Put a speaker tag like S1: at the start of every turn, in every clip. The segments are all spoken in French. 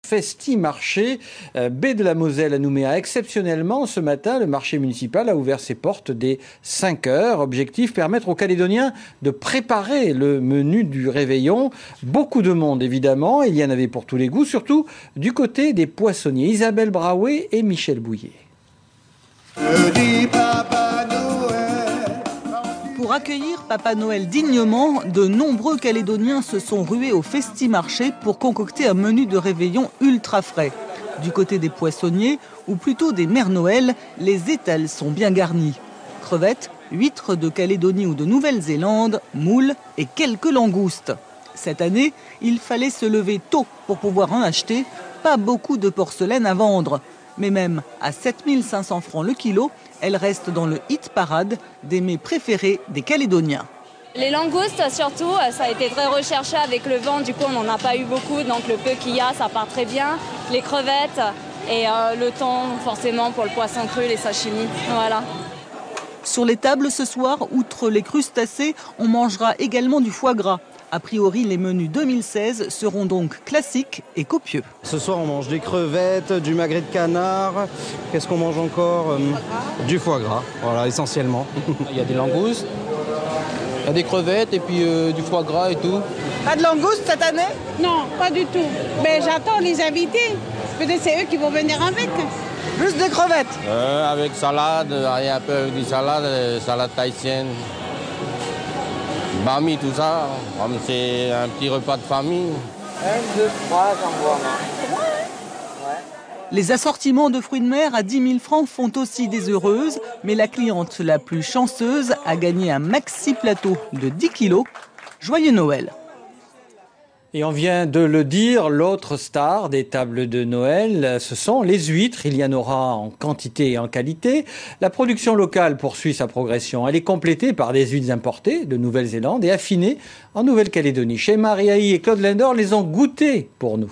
S1: Festi-marché, baie de la Moselle à Nouméa. Exceptionnellement, ce matin, le marché municipal a ouvert ses portes dès 5 heures. Objectif, permettre aux Calédoniens de préparer le menu du réveillon. Beaucoup de monde, évidemment. Il y en avait pour tous les goûts, surtout du côté des poissonniers. Isabelle Braoué et Michel Bouillet.
S2: Pour accueillir Papa Noël dignement, de nombreux Calédoniens se sont rués au Festi-marché pour concocter un menu de réveillon ultra frais. Du côté des poissonniers, ou plutôt des Mères Noël, les étals sont bien garnis. Crevettes, huîtres de Calédonie ou de Nouvelle-Zélande, moules et quelques langoustes. Cette année, il fallait se lever tôt pour pouvoir en acheter. Pas beaucoup de porcelaine à vendre. Mais même à 7 500 francs le kilo, elle reste dans le hit parade des mets préférés des Calédoniens.
S3: Les langoustes surtout, ça a été très recherché avec le vent, du coup on n'en a pas eu beaucoup, donc le peu qu'il y a, ça part très bien. Les crevettes et le thon forcément pour le poisson cru, les sashimi, voilà.
S2: Sur les tables ce soir, outre les crustacés, on mangera également du foie gras. A priori, les menus 2016 seront donc classiques et copieux.
S4: Ce soir, on mange des crevettes, du magret de canard. Qu'est-ce qu'on mange encore? Du foie gras, voilà, essentiellement.
S5: Il y a des langoustes, il y a des crevettes et puis du foie gras et tout.
S2: Pas de langoustes cette année?
S6: Non, pas du tout. Mais j'attends les invités. Peut-être c'est eux qui vont venir avec.
S2: Plus de crevettes?
S5: Avec salade, il y a un peu avec du salade tahitienne. Bami, tout ça, c'est un petit repas de famille.
S7: 1, 2, 3, j'en vois un.
S2: Les assortiments de fruits de mer à 10 000 francs font aussi des heureuses, mais la cliente la plus chanceuse a gagné un maxi plateau de 10 kilos. Joyeux Noël!
S1: Et on vient de le dire, l'autre star des tables de Noël, ce sont les huîtres. Il y en aura en quantité et en qualité. La production locale poursuit sa progression. Elle est complétée par des huîtres importées de Nouvelle-Zélande et affinées en Nouvelle-Calédonie. Chez Marie-Haï et Claude Lindor les ont goûtées pour nous.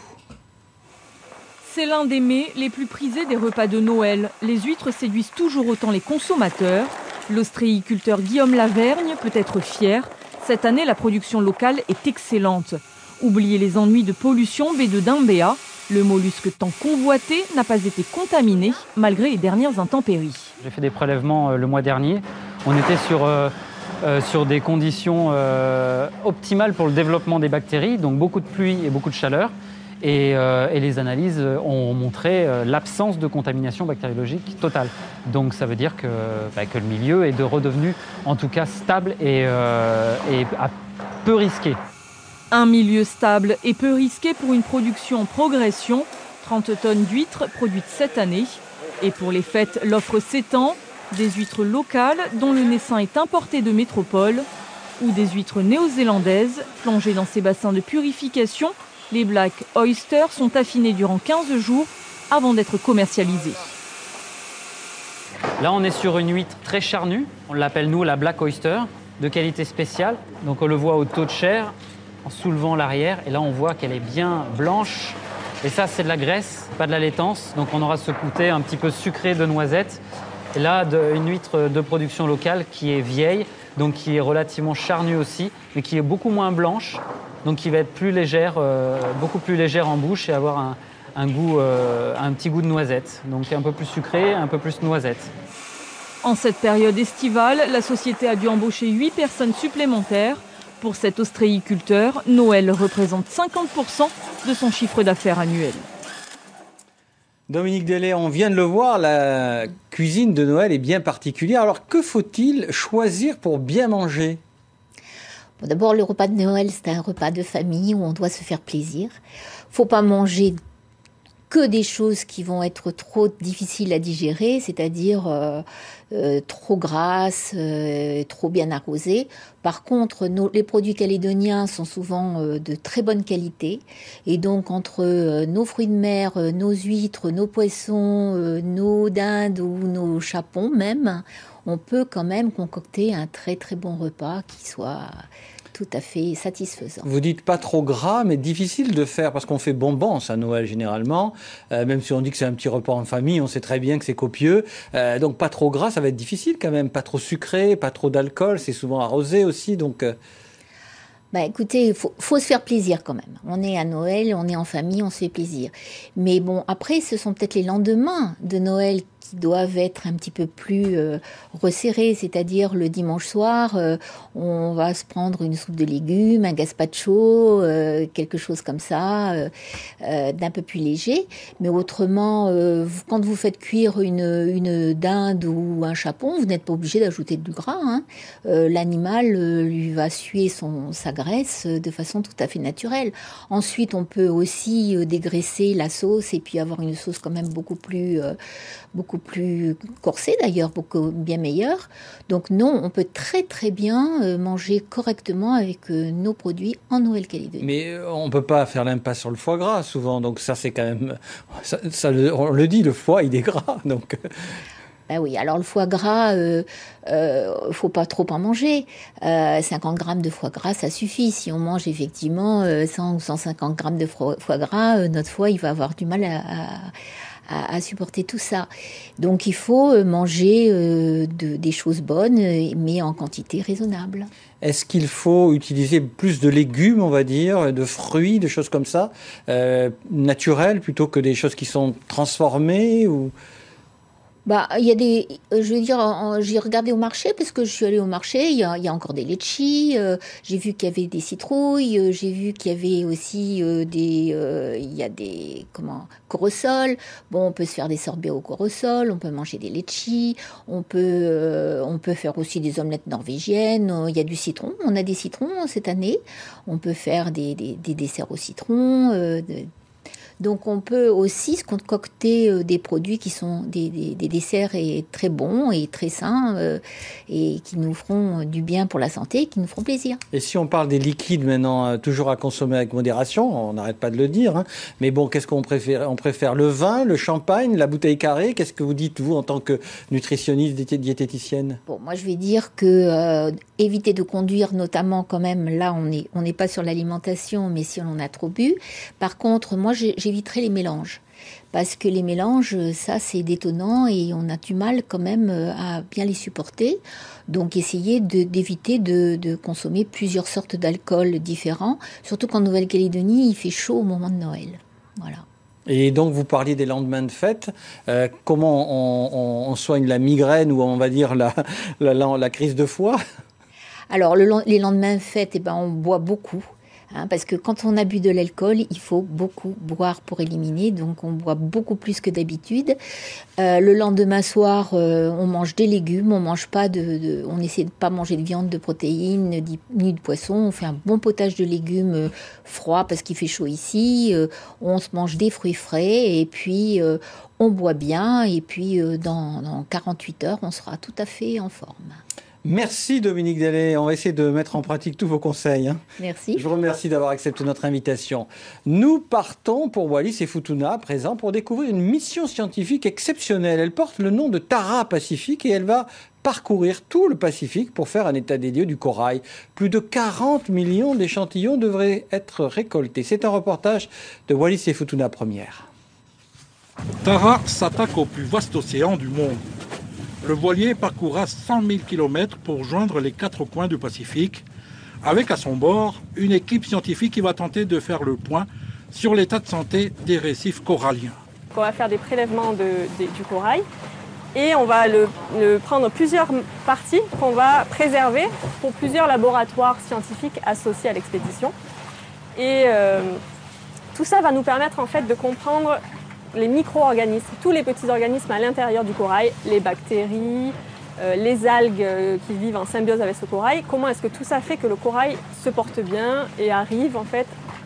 S8: C'est l'un des mets les plus prisés des repas de Noël. Les huîtres séduisent toujours autant les consommateurs. L'ostréiculteur Guillaume Lavergne peut être fier. Cette année, la production locale est excellente. Oubliez les ennuis de pollution baie de Dimbéa. Le mollusque tant convoité n'a pas été contaminé malgré les dernières intempéries.
S9: J'ai fait des prélèvements le mois dernier. On était sur des conditions optimales pour le développement des bactéries, donc beaucoup de pluie et beaucoup de chaleur. Et les analyses ont montré l'absence de contamination bactériologique totale. Donc ça veut dire que le milieu est redevenu en tout cas stable et peu risqué.
S8: Un milieu stable et peu risqué pour une production en progression. 30 tonnes d'huîtres produites cette année. Et pour les fêtes, l'offre s'étend. Des huîtres locales dont le naissain est importé de métropole ou des huîtres néo-zélandaises plongées dans ces bassins de purification. Les Black Oysters sont affinés durant 15 jours avant d'être commercialisés.
S9: Là, on est sur une huître très charnue. On l'appelle, nous, la Black Oyster, de qualité spéciale. Donc on le voit au taux de chair, en soulevant l'arrière. Et là, on voit qu'elle est bien blanche. Et ça, c'est de la graisse, pas de la laitance. Donc on aura ce côté un petit peu sucré de noisette. Et là, une huître de production locale qui est vieille, donc qui est relativement charnue aussi, mais qui est beaucoup moins blanche. Donc qui va être plus légère, beaucoup plus légère en bouche et avoir un petit goût de noisette. Donc un peu plus sucré, un peu plus noisette.
S8: En cette période estivale, la société a dû embaucher 8 personnes supplémentaires. Pour cet ostréiculteur, Noël représente 50% de son chiffre d'affaires annuel.
S1: Dominique Delay, on vient de le voir, la cuisine de Noël est bien particulière. Alors que faut-il choisir pour bien manger ?
S10: Bon, d'abord, le repas de Noël, c'est un repas de famille où on doit se faire plaisir. Faut pas manger que des choses qui vont être trop difficiles à digérer, c'est-à-dire trop grasses, trop bien arrosées. Par contre, les produits calédoniens sont souvent de très bonne qualité. Et donc, entre nos fruits de mer, nos huîtres, nos poissons, nos dindes ou nos chapons même, on peut quand même concocter un très très bon repas qui soit tout à fait satisfaisant.
S1: Vous dites pas trop gras, mais difficile de faire, parce qu'on fait bonbons à Noël généralement, même si on dit que c'est un petit repas en famille, on sait très bien que c'est copieux, donc pas trop gras, ça va être difficile quand même, pas trop sucré, pas trop d'alcool, c'est souvent arrosé aussi, donc...
S10: Écoutez, il faut se faire plaisir quand même. On est à Noël, on est en famille, on se fait plaisir. Mais bon, après, ce sont peut-être les lendemains de Noël qui doivent être un petit peu plus resserrés, c'est-à-dire le dimanche soir, on va se prendre une soupe de légumes, un gazpacho, quelque chose comme ça, d'un peu plus léger. Mais autrement, quand vous faites cuire une dinde ou un chapon, vous n'êtes pas obligé d'ajouter du gras, hein. L'animal lui va suer sa graisse de façon tout à fait naturelle. Ensuite, on peut aussi dégraisser la sauce et puis avoir une sauce quand même beaucoup plus corsée d'ailleurs, beaucoup bien meilleure. Donc non, on peut très très bien manger correctement avec nos produits en Nouvelle-Calédonie.
S1: Mais on ne peut pas faire l'impasse sur le foie gras souvent, donc ça c'est quand même... on le dit, le foie il est gras, donc...
S10: Ben oui, alors le foie gras, faut pas trop en manger. 50 grammes de foie gras, ça suffit. Si on mange effectivement 100 ou 150 grammes de foie gras, notre foie il va avoir du mal à supporter tout ça. Donc il faut manger des choses bonnes, mais en quantité raisonnable.
S1: Est-ce qu'il faut utiliser plus de légumes, on va dire, de fruits, de choses comme ça, naturelles, plutôt que des choses qui sont transformées ou...
S10: Il y a je veux dire, j'ai regardé au marché parce que je suis allée au marché. Il y a encore des litchis. J'ai vu qu'il y avait des citrouilles. J'ai vu qu'il y avait aussi il y a des corosol. Bon, on peut se faire des sorbets au corosol. On peut manger des litchis. On peut faire aussi des omelettes norvégiennes. Il y a du citron. On a des citrons cette année. On peut faire des desserts au citron. Donc on peut aussi se concocter des produits qui sont des desserts très bons et très sains et qui nous feront du bien pour la santé et qui nous feront plaisir.
S1: Et si on parle des liquides maintenant, toujours à consommer avec modération, on n'arrête pas de le dire, hein, mais bon, qu'est-ce qu'on préfère? On préfère le vin, le champagne, la bouteille carrée? Qu'est-ce que vous dites, vous, en tant que nutritionniste, diététicienne?
S10: Bon, moi je vais dire que éviter de conduire, notamment quand même, là on n'est pas sur l'alimentation, mais si on en a trop bu. Par contre, moi j'éviterai les mélanges. Parce que les mélanges, ça c'est détonnant et on a du mal quand même à bien les supporter. Donc essayez d'éviter de consommer plusieurs sortes d'alcools différents, surtout qu'en Nouvelle-Calédonie, il fait chaud au moment de Noël. Voilà.
S1: Et donc vous parliez des lendemains de fête. Comment on soigne la migraine ou on va dire la crise de foie?
S10: Alors les lendemains de fête, on boit beaucoup. Parce que quand on a bu de l'alcool, il faut beaucoup boire pour éliminer, donc on boit beaucoup plus que d'habitude. Le lendemain soir, on mange des légumes, on essaie de pas manger de viande, de protéines, ni de poisson. On fait un bon potage de légumes froid parce qu'il fait chaud ici. On se mange des fruits frais et puis on boit bien. Et puis dans 48 heures, on sera tout à fait en forme.
S1: Merci Dominique Dellet, on va essayer de mettre en pratique tous vos conseils.
S10: Merci.
S1: Je vous remercie d'avoir accepté notre invitation. Nous partons pour Wallis et Futuna, à présent, pour découvrir une mission scientifique exceptionnelle. Elle porte le nom de Tara Pacifique et elle va parcourir tout le Pacifique pour faire un état des lieux du corail. Plus de 40 millions d'échantillons devraient être récoltés. C'est un reportage de Wallis et Futuna Première.
S11: Tara s'attaque au plus vaste océan du monde. Le voilier parcourra 100 000 km pour joindre les 4 coins du Pacifique, avec à son bord une équipe scientifique qui va tenter de faire le point sur l'état de santé des récifs coralliens.
S12: On va faire des prélèvements du corail et on va le prendre plusieurs parties qu'on va préserver pour plusieurs laboratoires scientifiques associés à l'expédition. Et tout ça va nous permettre en fait de comprendre les micro-organismes, tous les petits organismes à l'intérieur du corail, les bactéries, les algues qui vivent en symbiose avec ce corail. Comment est-ce que tout ça fait que le corail se porte bien et arrive en fait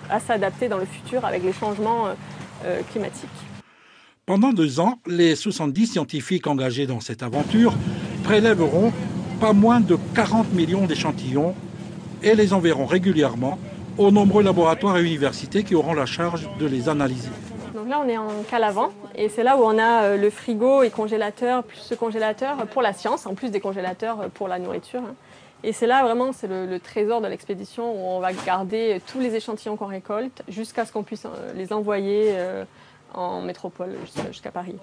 S12: à s'adapter dans le futur avec les changements climatiques.
S11: Pendant 2 ans, les 70 scientifiques engagés dans cette aventure prélèveront pas moins de 40 millions d'échantillons et les enverront régulièrement aux nombreux laboratoires et universités qui auront la charge de les analyser.
S12: Donc là, on est en cale à vent et c'est là où on a le frigo et congélateur, plus ce congélateur pour la science, en plus des congélateurs pour la nourriture. Et c'est là vraiment, c'est le trésor de l'expédition où on va garder tous les échantillons qu'on récolte jusqu'à ce qu'on puisse les envoyer en métropole jusqu'à Paris.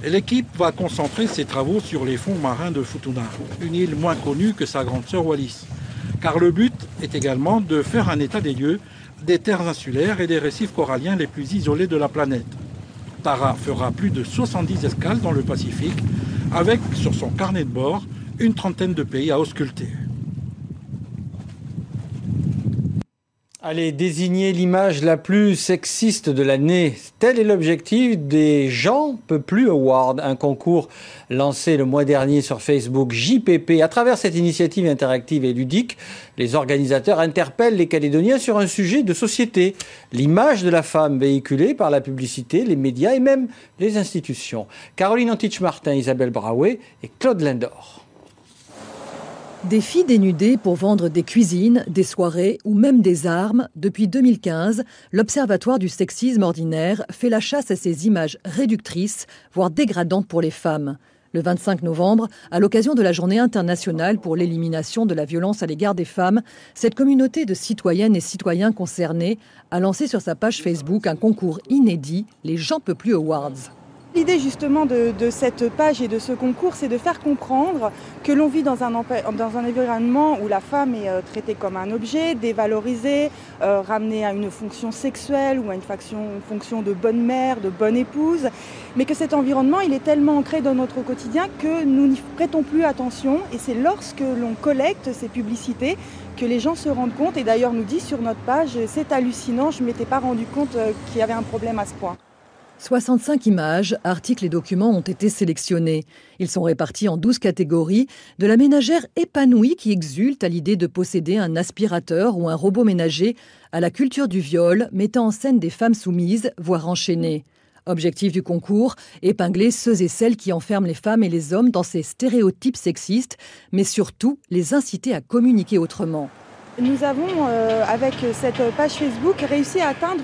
S11: Et l'équipe va concentrer ses travaux sur les fonds marins de Futuna, une île moins connue que sa grande sœur Wallis. car le but est également de faire un état des lieux des terres insulaires et des récifs coralliens les plus isolés de la planète. Tara fera plus de 70 escales dans le Pacifique, avec sur son carnet de bord une trentaine de pays à ausculter.
S1: Allez, désigner l'image la plus sexiste de l'année. Tel est l'objectif des J'en peux plus Awards, un concours lancé le mois dernier sur Facebook JPP. À travers cette initiative interactive et ludique, les organisateurs interpellent les Calédoniens sur un sujet de société. L'image de la femme véhiculée par la publicité, les médias et même les institutions. Caroline Antich-Martin, Isabelle Brawé et Claude Lindor.
S13: Des filles dénudées pour vendre des cuisines, des soirées ou même des armes. Depuis 2015, l'Observatoire du sexisme ordinaire fait la chasse à ces images réductrices, voire dégradantes pour les femmes. Le 25 novembre, à l'occasion de la Journée internationale pour l'élimination de la violence à l'égard des femmes, cette communauté de citoyennes et citoyens concernés a lancé sur sa page Facebook un concours inédit, les J'en peux plus Awards.
S14: L'idée justement de cette page et de ce concours, c'est de faire comprendre que l'on vit dans un environnement où la femme est traitée comme un objet, dévalorisée, ramenée à une fonction sexuelle ou à une fonction de bonne mère, de bonne épouse, mais que cet environnement il est tellement ancré dans notre quotidien que nous n'y prêtons plus attention, et c'est lorsque l'on collecte ces publicités que les gens se rendent compte, et d'ailleurs nous disent sur notre page « c'est hallucinant, je ne m'étais pas rendu compte qu'il y avait un problème à ce point ».
S13: 65 images, articles et documents ont été sélectionnés. Ils sont répartis en 12 catégories, de la ménagère épanouie qui exulte à l'idée de posséder un aspirateur ou un robot ménager, à la culture du viol, mettant en scène des femmes soumises, voire enchaînées. Objectif du concours, épingler ceux et celles qui enferment les femmes et les hommes dans ces stéréotypes sexistes, mais surtout les inciter à communiquer autrement.
S14: Nous avons, avec cette page Facebook, réussi à atteindre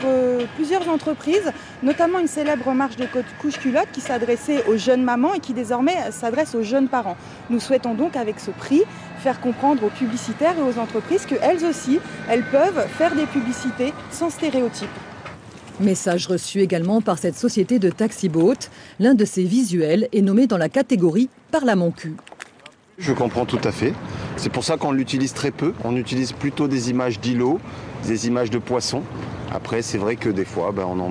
S14: plusieurs entreprises, notamment une célèbre marque de couche-culotte qui s'adressait aux jeunes mamans et qui désormais s'adresse aux jeunes parents. Nous souhaitons donc, avec ce prix, faire comprendre aux publicitaires et aux entreprises qu'elles aussi, elles peuvent faire des publicités sans stéréotypes.
S13: Message reçu également par cette société de taxi-boat. L'un de ces visuels est nommé dans la catégorie « Par la Moncu ».
S15: Je comprends tout à fait. C'est pour ça qu'on l'utilise très peu. On utilise plutôt des images d'îlots, des images de poissons. Après, c'est vrai que des fois, on en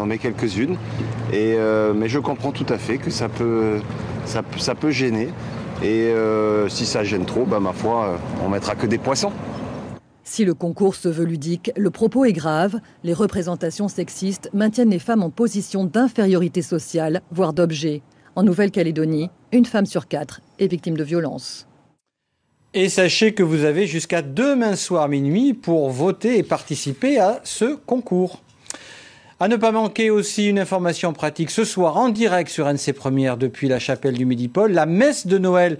S15: met quelques-unes. Mais je comprends tout à fait que ça peut gêner. Et si ça gêne trop, ma foi, on mettra que des poissons.
S13: Si le concours se veut ludique, le propos est grave. Les représentations sexistes maintiennent les femmes en position d'infériorité sociale, voire d'objet. En Nouvelle-Calédonie, une femme sur 4 est victime de violences.
S1: Et sachez que vous avez jusqu'à demain soir minuit pour voter et participer à ce concours. À ne pas manquer aussi une information pratique ce soir en direct sur NC Première depuis la chapelle du Midi-Pôle. La messe de Noël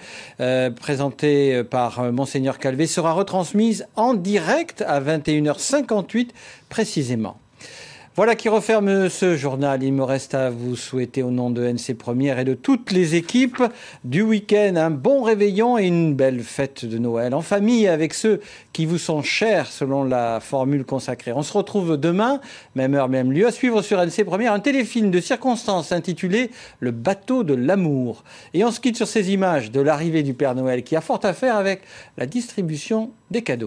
S1: présentée par Monseigneur Calvé sera retransmise en direct à 21h58 précisément. Voilà qui referme ce journal. Il me reste à vous souhaiter au nom de NC Première et de toutes les équipes du week-end un bon réveillon et une belle fête de Noël en famille avec ceux qui vous sont chers selon la formule consacrée. On se retrouve demain, même heure, même lieu, à suivre sur NC Première un téléfilm de circonstances intitulé Le bateau de l'amour. Et on se quitte sur ces images de l'arrivée du Père Noël qui a fort à faire avec la distribution des cadeaux.